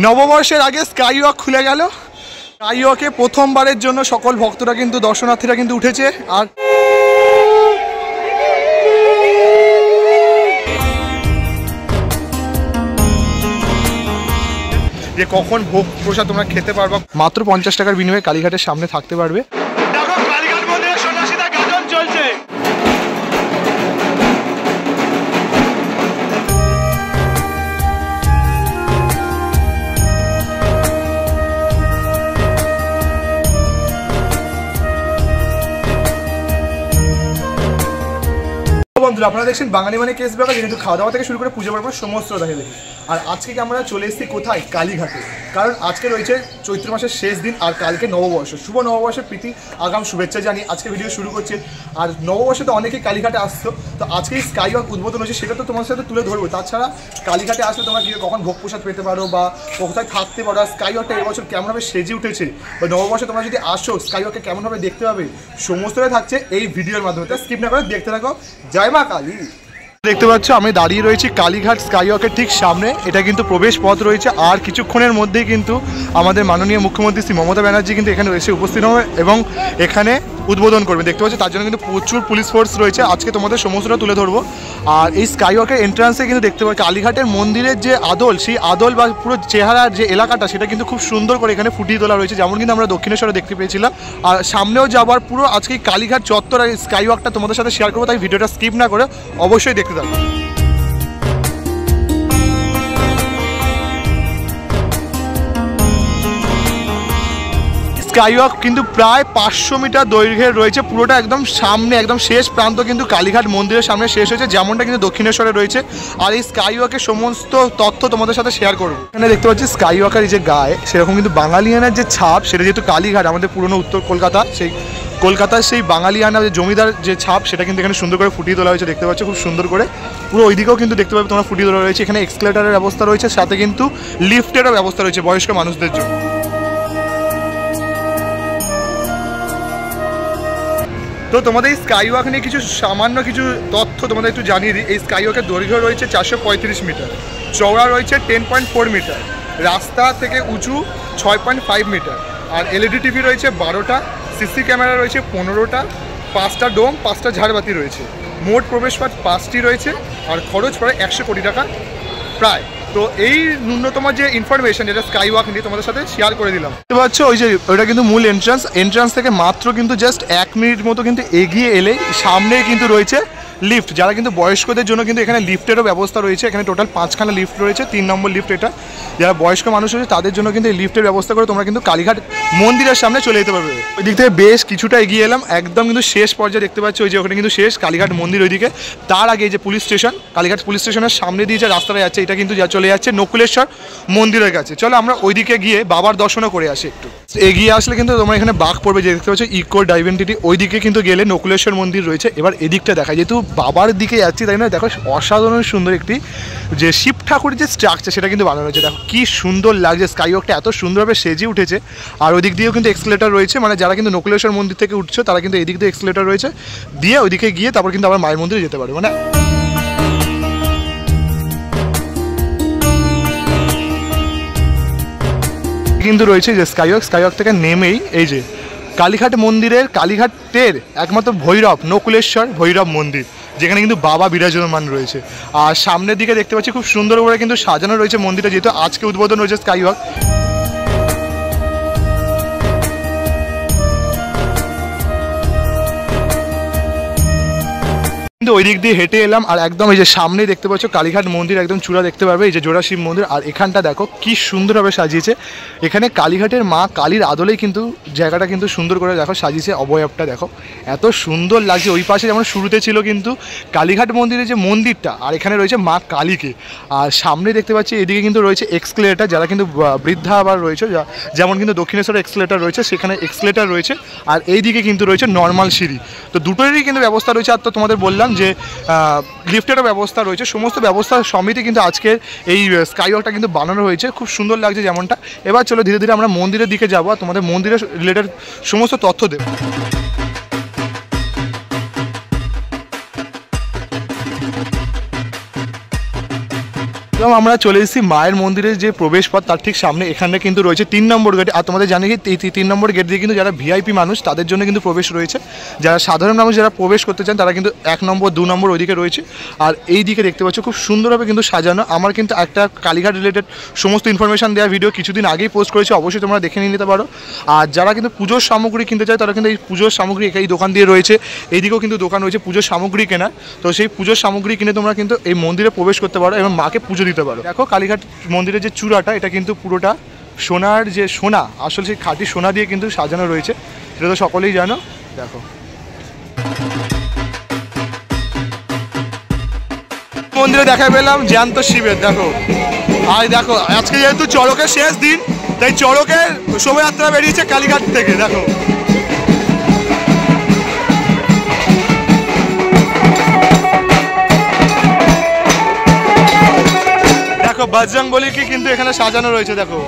নববর্ষের আগে sky walk খুলে গেল। স্কাই ওয়াকে প্রথমবারের জন্য সকল ভক্তরা কিন্তু দর্শনার্থীরা কিন্তু উঠেছে। আর যে কখন ভোগ প্রসাদ তোমরা খেতে পারবা, মাত্র 50 টাকার বিনিময়ে কালীঘাটের সামনে থাকতে পারবে। দেখো কালীঘাট মন্দিরে সন্ন্যাসীরা গাজন চলছে। বন্ধুরা আপনারা দেখছেন বাঙালি মানে কেস ব্লগার, যেহেতু খাওয়া দাওয়া থেকে শুরু করে পুজো পর্ব সমস্ত দেখে দেখি। আর আজকে আমরা চলে এসেছি কোথায়? কালীঘাটে। কারণ আজকে রয়েছে চৈত্র মাসের শেষ দিন আর কালকে নববর্ষ। শুভ নববর্ষের প্রীতি আগাম শুভেচ্ছা জানি আজকে ভিডিও শুরু করছি। আর নববর্ষে তো অনেকেই কালীঘাটে আসছো, তো আজকে স্কাই ওয়াক উদ্বোধন হয়েছে, সেটা তো তোমার সাথে তুলে ধরবো। তাছাড়া কালীঘাটে আসলে তোমরা কি কখন ভোগ প্রসাদ পেতে পারো বা কোথায় থাকতে পারো, আর স্কাই ওয়াকটা এবছর কেমনভাবে সেজে উঠেছে, বা নববর্ষে তোমরা যদি আসো স্কাই ওয়াককে কেমনভাবে দেখতে পাবে, সমস্তটাই থাকছে এই ভিডিওর মাধ্যমে। তাই স্কিপ না করে দেখতে থাকো। জয় মা কালী। দেখতে পাচ্ছ আমি দাঁড়িয়ে রয়েছি কালীঘাট স্কাই ওয়াকের ঠিক সামনে। এটা কিন্তু প্রবেশ পথ রয়েছে, আর কিছুক্ষণের মধ্যেই কিন্তু আমাদের মাননীয় মুখ্যমন্ত্রী শ্রী মমতা ব্যানার্জি কিন্তু এখানে এসে উপস্থিত হবে এবং এখানে উদ্বোধন করবে। দেখতে পাচ্ছ তার জন্য কিন্তু প্রচুর পুলিশ ফোর্স রয়েছে। আজকে তোমাদের সমস্তটা তুলে ধরবো। আর এই স্কাই ওয়াকের এন্ট্রান্সে কিন্তু দেখতে পাচ্ছি কালীঘাটের মন্দিরের যে আদল, সেই আদল বা পুরো চেহারার যে এলাকাটা, সেটা কিন্তু খুব সুন্দর করে এখানে ফুটিয়ে তোলা রয়েছে, যেমন কিন্তু আমরা দক্ষিণেশ্বরে দেখতে পেয়েছিলাম। আর সামনেও যাবার পুরো আজকে কালীঘাট চত্বর আর স্কাই ওয়াকটা তোমাদের সাথে শেয়ার করবো। তাই ভিডিওটা স্কিপ না করে অবশ্যই দেখতে থাকো। স্কাই ওয়াক কিন্তু প্রায় 500 মিটার দৈর্ঘ্যের রয়েছে, পুরোটা একদম সামনে, একদম শেষ প্রান্ত কিন্তু কালীঘাট মন্দিরের সামনে শেষ হয়েছে, যেমনটা কিন্তু দক্ষিণেশ্বরে রয়েছে। আর এই স্কাই ওয়াকের সমস্ত তথ্য তোমাদের সাথে শেয়ার করবো। এখানে দেখতে পাচ্ছি স্কাই ওয়াকের এই যে গায়ে, সেরকম কিন্তু বাঙালিয়ানার যে ছাপ, সেটা যেহেতু কালীঘাট আমাদের পুরনো উত্তর কলকাতা, সেই কলকাতার সেই বাঙালিয়ানা যে জমিদার যে ছাপ, সেটা কিন্তু এখানে সুন্দর করে ফুটিয়ে তোলা হয়েছে। দেখতে পাচ্ছ খুব সুন্দর করে পুরো ওইদিকেও কিন্তু দেখতে পাবে তোমরা ফুটিয়ে তোলা রয়েছে। এখানে এক্সকেলেটারের ব্যবস্থা রয়েছে, সাথে কিন্তু লিফটেরও ব্যবস্থা রয়েছে বয়স্ক মানুষদের জন্য। তো তোমাদের এই স্কাই ওয়াক নিয়ে কিছু সামান্য কিছু তথ্য তোমাদের একটু জানিয়ে দিই। এই স্কাই ওয়াকের দৈর্ঘ্য রয়েছে 435 মিটার, চওড়া রয়েছে 10.4 মিটার, রাস্তা থেকে উঁচু 6.5 মিটার, আর এলইডি টিভি রয়েছে 12টা, সিসি ক্যামেরা রয়েছে 15টা, 5টা ডোম, 5টা ঝাড়বাতি রয়েছে। মোট প্রবেশপথ 5টি রয়েছে, আর খরচ পড়ে 100 কোটি টাকা প্রায়। তো এই ন্যূনতম যে ইনফরমেশন, যেটা স্কাই ওয়াক নিয়ে তোমাদের সাথে শেয়ার করে দিলাম। দেখতে পাচ্ছ ওই যে ওইটা কিন্তু মূল এন্ট্রান্স থেকে মাত্র কিন্তু জাস্ট 1 মিনিট মতো কিন্তু এগিয়ে এলে সামনেই কিন্তু রয়েছে লিফট। যারা কিন্তু বয়স্কদের জন্য কিন্তু এখানে লিফটেরও ব্যবস্থা রয়েছে। এখানে টোটাল 5খানা লিফট রয়েছে, 3 নম্বর লিফট এটা। যারা বয়স্ক মানুষ রয়েছে তাদের জন্য কিন্তু এই লিফটের ব্যবস্থা করে তোমরা কিন্তু কালীঘাট মন্দিরের সামনে চলে যেতে পারবে। ওই দিক থেকে বেশ কিছুটা এগিয়ে এলাম, একদম কিন্তু শেষ পর্যায়ে দেখতে পাচ্ছি ওই যে ওখানে কিন্তু শেষ কালীঘাট মন্দির ওইদিকে। তার আগে যে পুলিশ স্টেশন, কালীঘাট পুলিশ স্টেশনের সামনে দিয়ে যে রাস্তাটা যাচ্ছে, এটা কিন্তু চলে যাচ্ছে নকুলেশ্বর মন্দিরের কাছে। চলো আমরা ওইদিকে গিয়ে বাবার দর্শনও করে আসি। একটু এগিয়ে আসলে কিন্তু তোমরা এখানে বাঘ পড়বে, যে দেখতে পাচ্ছ ইকো ডাইভেন্টিটি, ওইদিকে কিন্তু গেলে নকুলেশ্বর মন্দির রয়েছে। এবার এদিকটা দেখায়, যেহেতু বাবার দিকে যাচ্ছি তাই না, দেখো অসাধারণ সুন্দর একটি যে শিব ঠাকুরের যে স্ট্রাকচার, সেটা কিন্তু বানানো হয়েছে। দেখো কি সুন্দর লাগছে, স্কাই ওয়াকটা এত সুন্দরভাবে সেজে উঠেছে। আর ওই দিক দিয়েও কিন্তু এক্সকেলেটার রয়েছে, মানে যারা কিন্তু নকুলেশ্বর মন্দির থেকে উঠছে তারা কিন্তু এদিক দিয়ে এক্সকেলেটার রয়েছে, দিয়ে ওইদিকে গিয়ে তারপর কিন্তু আবার মায়ের মন্দিরে যেতে পারবে। মানে কিন্তু রয়েছে যে স্কাই ওয়াক থেকে নেমেই এই যে কালীঘাট মন্দিরের, কালীঘাটের একমাত্র ভৈরব, নকুলেশ্বর ভৈরব মন্দির, যেখানে কিন্তু বাবা বিরাজমান রয়েছে। আর সামনের দিকে দেখতে পাচ্ছি খুব সুন্দর করে কিন্তু সাজানো রয়েছে মন্দিরটা, যেহেতু আজকে উদ্বোধন হয়েছে স্কাই ওয়াক। ওই দিক দিয়ে হেঁটে এলাম, আর একদম এই যে সামনে দেখতে পাচ্ছ কালীঘাট মন্দির, একদম চূড়া দেখতে পারবে, এই যে জোড়া শিব মন্দির। আর এখানটা দেখো কি সুন্দরভাবে সাজিয়েছে। এখানে কালীঘাটের মা কালীর আদলেই কিন্তু জায়গাটা কিন্তু সুন্দর করে দেখো সাজিয়েছে। অবয়বটা দেখো এত সুন্দর লাগছে। ওই পাশে যেমন শুরুতে ছিল কিন্তু কালীঘাট মন্দিরের যে মন্দিরটা, আর এখানে রয়েছে মা কালীকে। আর সামনে দেখতে পাচ্ছি এদিকে কিন্তু রয়েছে এক্সকেলেটার, যারা কিন্তু বৃদ্ধা আবার রয়েছে, যেমন কিন্তু দক্ষিণেশ্বরে এক্সকেলেটার রয়েছে, সেখানে এক্সকেলেটার রয়েছে। আর এইদিকে কিন্তু রয়েছে নর্মাল সিঁড়ি। তো দুটোরই কিন্তু ব্যবস্থা রয়েছে। আর তো তোমাদের বললাম যে লিফটেরও ব্যবস্থা রয়েছে। সমস্ত ব্যবস্থা সমিতি কিন্তু আজকের এই স্কাই ওয়াকটা কিন্তু বানানো হয়েছে, খুব সুন্দর লাগছে যেমনটা। এবার চলো ধীরে ধীরে আমরা মন্দিরের দিকে যাবো, আর তোমাদের মন্দিরের রিলেটেড সমস্ত তথ্য দেবো। এবং আমরা চলে এসেছি মায়ের মন্দিরের যে প্রবেশ পথ তার ঠিক সামনে। এখানে কিন্তু রয়েছে 3 নম্বর গেট। আর তোমাদের জানি এই 3 নম্বর গেট দিয়ে কিন্তু যারা ভিআইপি মানুষ তাদের জন্য কিন্তু প্রবেশ রয়েছে। যারা সাধারণ মানুষ যারা প্রবেশ করতে চান তারা কিন্তু 1 নম্বর 2 নম্বর ওইদিকে রয়েছে। আর এই দিকে দেখতে পাচ্ছ খুব সুন্দরভাবে কিন্তু সাজানো। আমার কিন্তু একটা কালীঘাট রিলেটেড সমস্ত ইনফরমেশান দেওয়া ভিডিও কিছুদিন আগেই পোস্ট করেছি, অবশ্যই তোমরা দেখে নিতে পারো। আর যারা কিন্তু পুজোর সামগ্রী কিনতে চায় তারা কিন্তু এই পুজোর সামগ্রী এই দোকান দিয়ে রয়েছে। এইদিকেও কিন্তু দোকান রয়েছে পুজোর সামগ্রী কেনা। তো সেই পুজোর সামগ্রী কিনে তোমরা কিন্তু এই মন্দিরে প্রবেশ করতে পারো এবং মাকে পুজো দিতে পারো। দেখো কালীঘাট মন্দিরের যে চূড়াটা এটা কিন্তু পুরোটা সোনার যে সোনা, আসলে সেই খাঁটি সোনা দিয়ে কিন্তু সাজানো রয়েছে, সেটা তো সকলেই জানো। দেখো মন্দিরে দেখা পেলাম জ্যান্ত শিবের। দেখো আর দেখো আজকে যেহেতু চড়কের শেষ দিন তাই চড়কের শোভাযাত্রা বেরিয়েছে কালীঘাট থেকে। দেখো দেখো বজরংবলী কি কিন্তু এখানে সাজানো রয়েছে। দেখো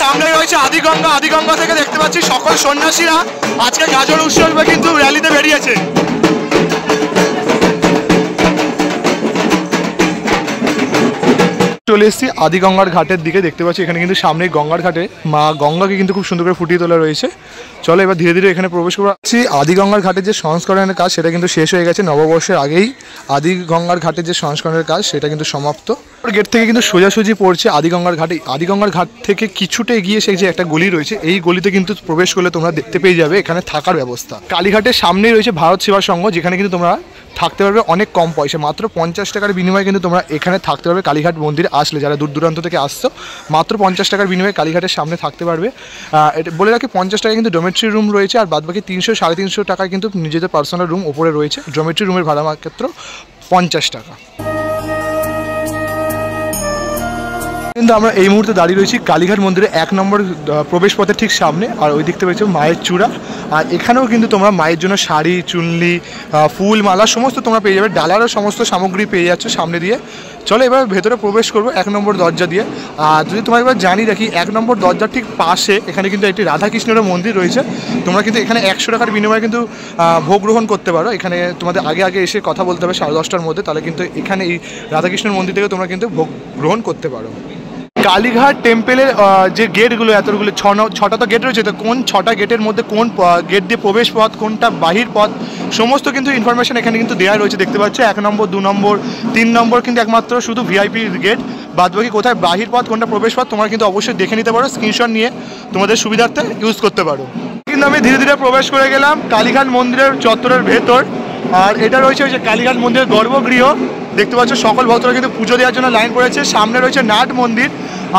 সামনে রয়েছে আদিগঙ্গা। আদিগঙ্গা থেকে দেখতে পাচ্ছি সকল সন্ন্যাসীরা আজকে গাজন উৎসবে কিন্তু র্যালিতে বেরিয়েছে। চলে এসেছি আদিগঙ্গার ঘাটের দিকে। দেখতে পাচ্ছি এখানে কিন্তু সামনেই গঙ্গার ঘাটে মা গঙ্গাকে কিন্তু খুব সুন্দর করে ফুটিয়ে তোলা রয়েছে। চলো এবার ধীরে ধীরে এখানে প্রবেশ করছি। আদিগঙ্গার ঘাটের যে সংস্করণের কাজ সেটা কিন্তু শেষ হয়ে গেছে। নববর্ষের আগেই আদিগঙ্গার ঘাটের যে সংস্করণের কাজ সেটা কিন্তু সমাপ্ত। গেট থেকে কিন্তু সোজাসুজি পড়ছে আদিগঙ্গার ঘাটে। আদিগঙ্গার ঘাট থেকে কিছুটা এগিয়ে সেই যে একটা গলি রয়েছে, এই গলিতে কিন্তু প্রবেশ করলে তোমরা দেখতে পেয়ে যাবে এখানে থাকার ব্যবস্থা। কালীঘাটের সামনেই রয়েছে ভারত সেবা সংঘ, যেখানে কিন্তু তোমরা থাকতে পারবে অনেক কম পয়সা, মাত্র 50 টাকার বিনিময়ে কিন্তু তোমরা এখানে থাকতে পারবে। কালীঘাট মন্দির আসলে যারা দূর দূরান্ত থেকে আসছো মাত্র 50 টাকার বিনিময়ে কালীঘাটের সামনে থাকতে পারবে। এটা বলে রাখি 50 টাকায় কিন্তু ডোমেট্রি রুম রয়েছে, আর বাদবাকি 300 350 টাকায় কিন্তু নিজেদের পার্সোনাল রুম উপরে রয়েছে। ডোমেট্রি রুমের ভাড়া মাত্র 50 টাকা। কিন্তু আমরা এই মুহূর্তে দাঁড়িয়ে রয়েছি কালীঘাট মন্দিরে 1 নম্বর প্রবেশ পথের ঠিক সামনে। আর ওই দিকতে রয়েছে মায়ের চূড়া। আর এখানেও কিন্তু তোমরা মায়ের জন্য শাড়ি, চুনলি, ফুল, মালা সমস্ত তোমরা পেয়ে যাবে। ডালারও সমস্ত সামগ্রী পেয়ে যাচ্ছে সামনে দিয়ে। চলো এবার ভেতরে প্রবেশ করবো 1 নম্বর দরজা দিয়ে। আর যদি তোমার এবার জানিয়ে রাখি 1 নম্বর দরজার ঠিক পাশে এখানে কিন্তু একটি রাধাকৃষ্ণেরও মন্দির রয়েছে। তোমরা কিন্তু এখানে 100 টাকার বিনিময়ে কিন্তু ভোগ গ্রহণ করতে পারো। এখানে তোমাদের আগে এসে কথা বলতে হবে 10:30টার মধ্যে, তাহলে কিন্তু এখানে এই রাধাকৃষ্ণের মন্দির থেকে তোমরা কিন্তু ভোগ গ্রহণ করতে পারো। কালীঘাট টেম্পেলের যে গেটগুলো এতগুলো 6টা তো গেট রয়েছে, তো কোন 6টা গেটের মধ্যে কোন গেট দিয়ে প্রবেশ পথ, কোনটা বাহির পথ, সমস্ত কিন্তু ইনফরমেশন এখানে কিন্তু দেওয়া রয়েছে। দেখতে পাচ্ছ 1 নম্বর 2 নম্বর 3 নম্বর কিন্তু একমাত্র শুধু ভিআইপি গেট, বাদবাকি কোথায় বাহির পথ কোনটা প্রবেশ পথ তোমরা কিন্তু অবশ্যই দেখে নিতে পারো, স্ক্রিনশট নিয়ে তোমাদের সুবিধার্থে ইউজ করতে পারো। কিন্তু আমি ধীরে ধীরে প্রবেশ করে গেলাম কালীঘাট মন্দিরের চত্বরের ভেতর। আর এটা রয়েছে ওই যে কালীঘাট মন্দিরের গর্ভগৃহ। দেখতে পাচ্ছ সকল ভক্তরা কিন্তু পুজো দেওয়ার জন্য লাইন পড়েছে। সামনে রয়েছে নাট মন্দির।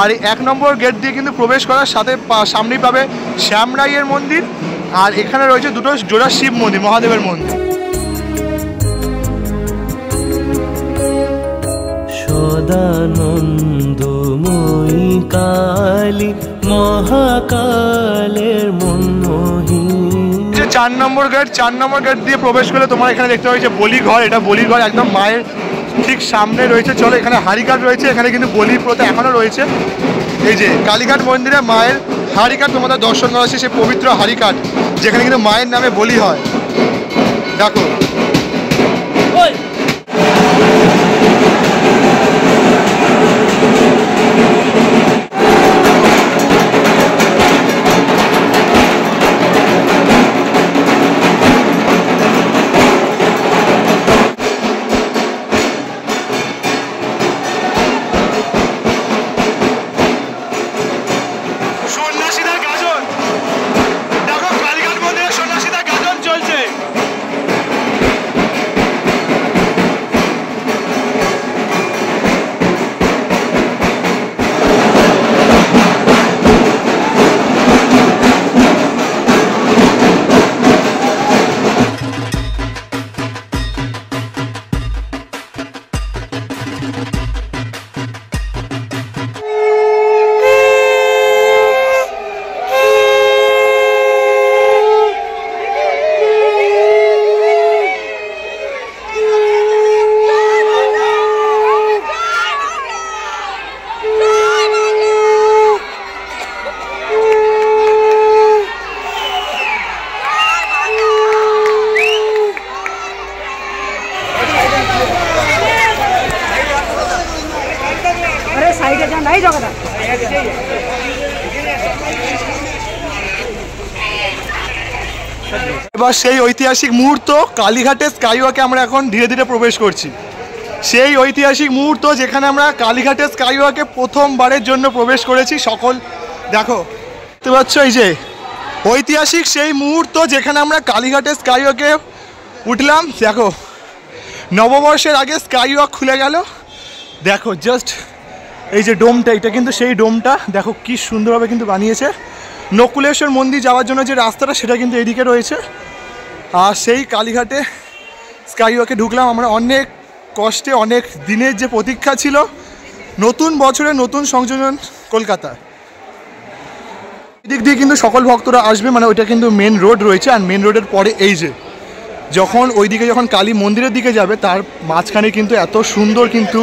আর 1 নম্বর গেট দিয়ে কিন্তু প্রবেশ করার সাথে সামনেই পাবে শ্যামরাইয়ের মন্দির। আর এখানে রয়েছে দুটো জোড়া শিব মন্দির, মহাদেবের মন্দির। সদানন্দময়ী কালী মহাকালের মনমোহিনী। 4 নম্বর গেট দিয়ে প্রবেশ করলে তোমার এখানে দেখতে পাচ্ছ বলিঘর। এটা বলিঘর একদম মায়ের ঠিক সামনে রয়েছে। চলো এখানে হাড়িকাঠ রয়েছে, এখানে কিন্তু বলি প্রথা এখনও রয়েছে। এই যে কালীঘাট মন্দিরে মায়ের হাড়িকাঠ তোমাদের দর্শন করা হচ্ছে, সেই পবিত্র হাড়িকাঠ যেখানে কিন্তু মায়ের নামে বলি হয়। দেখো এবার সেই ঐতিহাসিক মুহূর্ত কালীঘাটের স্কাইওয়াকে আমরা এখন ধীরে ধীরে প্রবেশ করছি। সেই ঐতিহাসিক মুহূর্ত যেখানে আমরা কালীঘাটের স্কাইওয়াকে প্রথমবারের জন্য প্রবেশ করেছি। সকল দেখো দেখতে পাচ্ছ, এই যে ঐতিহাসিক সেই মুহূর্ত যেখানে আমরা কালীঘাটের স্কাইওয়াকে উঠলাম। দেখো নববর্ষের আগে স্কাইওয়াক খুলে গেল। দেখো জাস্ট এই যে ডোমটা, এটা কিন্তু সেই ডোমটা দেখো কি সুন্দরভাবে কিন্তু বানিয়েছে। নকুলেশ্বর মন্দির যাওয়ার জন্য যে রাস্তাটা সেটা কিন্তু এইদিকে রয়েছে। আর সেই কালীঘাটে স্কাইওয়াকে ঢুকলাম আমরা অনেক কষ্টে, অনেক দিনের যে প্রতীক্ষা ছিল, নতুন বছরে নতুন সংযোজন কলকাতা। এদিক দিয়ে কিন্তু সকল ভক্তরা আসবে, মানে ওইটা কিন্তু মেন রোড রয়েছে। আর মেন রোডের পরে এই যে যখন ওইদিকে যখন কালী মন্দিরের দিকে যাবে তার মাঝখানে কিন্তু এত সুন্দর কিন্তু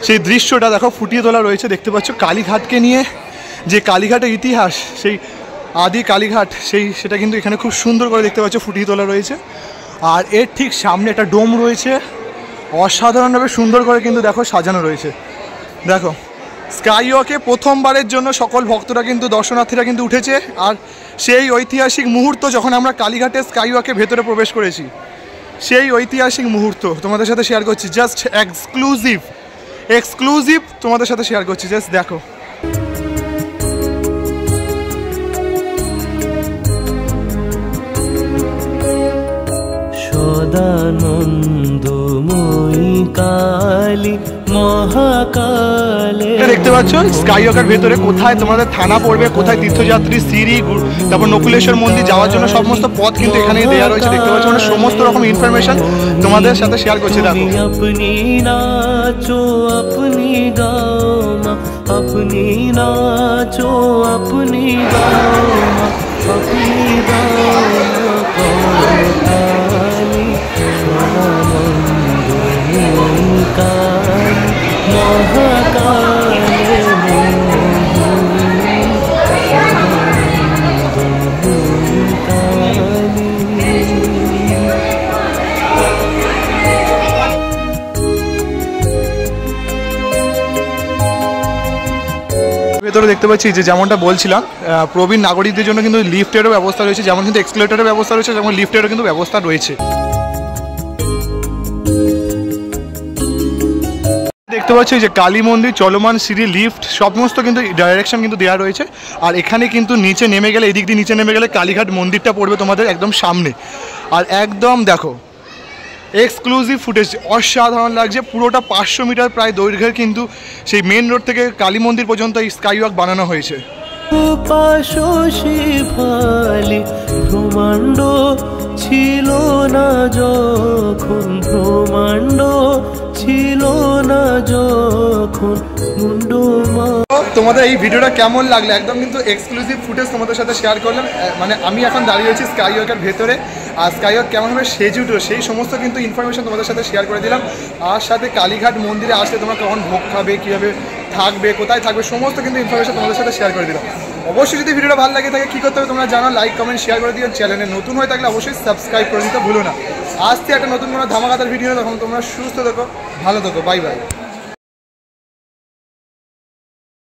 সেই দৃশ্যটা দেখো ফুটিয়ে তোলা রয়েছে। দেখতে পাচ্ছ কালীঘাটকে নিয়ে যে কালীঘাটের ইতিহাস, সেই আদি কালীঘাট সেটা কিন্তু এখানে খুব সুন্দর করে দেখতে পাচ্ছ ফুটিয়ে তোলা রয়েছে। আর এর ঠিক সামনে একটা ডোম রয়েছে, অসাধারণভাবে সুন্দর করে কিন্তু দেখো সাজানো রয়েছে। দেখো স্কাইওয়াকে প্রথমবারের জন্য সকল ভক্তরা কিন্তু দর্শনার্থীরা কিন্তু উঠেছে। আর সেই ঐতিহাসিক মুহূর্ত যখন আমরা কালীঘাটের স্কাইওয়াকে ভেতরে প্রবেশ করেছি, সেই ঐতিহাসিক মুহূর্ত তোমাদের সাথে শেয়ার করছি। জাস্ট এক্সক্লুসিভ তোমাদের সাথে শেয়ার করছি। জাস্ট দেখো সদানন্দময়ী কালী মহাকালে। দেখতে পাচ্ছ স্কাইওয়াকের ভেতরে কোথায় তোমাদের থানা পড়বে, কোথায় তীর্থযাত্রী সিঁড়ি, তারপর নকুলেশ্বর মন্দির যাওয়ার জন্য সমস্ত পথ কিন্তু এখানেই দেওয়া রয়েছে। দেখতে পাচ্ছ মানে সমস্ত রকম ইনফরমেশন তোমাদের সাথে শেয়ার করছি। দেখো আপনি নাচো আপনি গাও মা, আপনি নাচো আপনি গাও মা, আপনি গাও কালী সদানন্দময়ী কালী মহাকালে। ভেতরে দেখতে পাচ্ছি যে যেমনটা বলছিলাম, প্রবীণ নাগরিকদের জন্য কিন্তু লিফটেরও ব্যবস্থা রয়েছে, যেমন কিন্তু এক্সকেলেটরের ব্যবস্থা রয়েছে, যেমন লিফটেরও কিন্তু ব্যবস্থা রয়েছে। দেখতে পাচ্ছি যে কালী মন্দির, চলমান সিঁড়ি, লিফট সমস্ত কিন্তু ডাইরেকশন কিন্তু দেওয়া রয়েছে। আর এখানে কিন্তু নিচে নেমে গেলে, এদিক দিয়ে নিচে নেমে গেলে কালীঘাট মন্দিরটা পড়বে তোমাদের একদম সামনে। আর একদম দেখো এক্সক্লুসিভ ফুটেজ, অসাধারণ লাগছে। পুরোটা 500 মিটার প্রায় দৈর্ঘ্যের কিন্তু সেই মেন রোড থেকে কালী মন্দির পর্যন্ত এই স্কাইওয়াক বানানো হয়েছে। ব্রহ্মাণ্ড ছিল না যখন, ব্রহ্মাণ্ড ছিল না যখন মুন্ডমা। তোমাদের এই ভিডিওটা কেমন লাগলো, একদম কিন্তু এক্সক্লুসিভ ফুটেজ তোমাদের সাথে শেয়ার করলাম। মানে আমি এখন দাঁড়িয়ে রয়েছি স্কাইওয়াকের ভেতরে, আর স্কাইওয়াক কেমনভাবে সেজে উঠলো সেই সমস্ত কিন্তু ইনফরমেশন তোমাদের সাথে শেয়ার করে দিলাম। আর সাথে কালীঘাট মন্দিরে আসলে তোমরা কখন ভোগ খাবে, কীভাবে থাকবে, কোথায় থাকবে, সমস্ত কিন্তু ইনফরমেশন তোমাদের সাথে শেয়ার করে দিলাম। অবশ্যই যদি ভিডিওটা ভালো লাগে থাকে কী করতে হবে তোমরা জানো, লাইক কমেন্ট শেয়ার করে দিও। চ্যানেলে নতুন হয়ে থাকলে অবশ্যই সাবস্ক্রাইব করে দিতে ভুলো না। আসতে একটা নতুন কোনো ধামাকাদার ভিডিও, তখন তোমরা সুস্থ থাকো, ভালো থাকো, বাই বাই।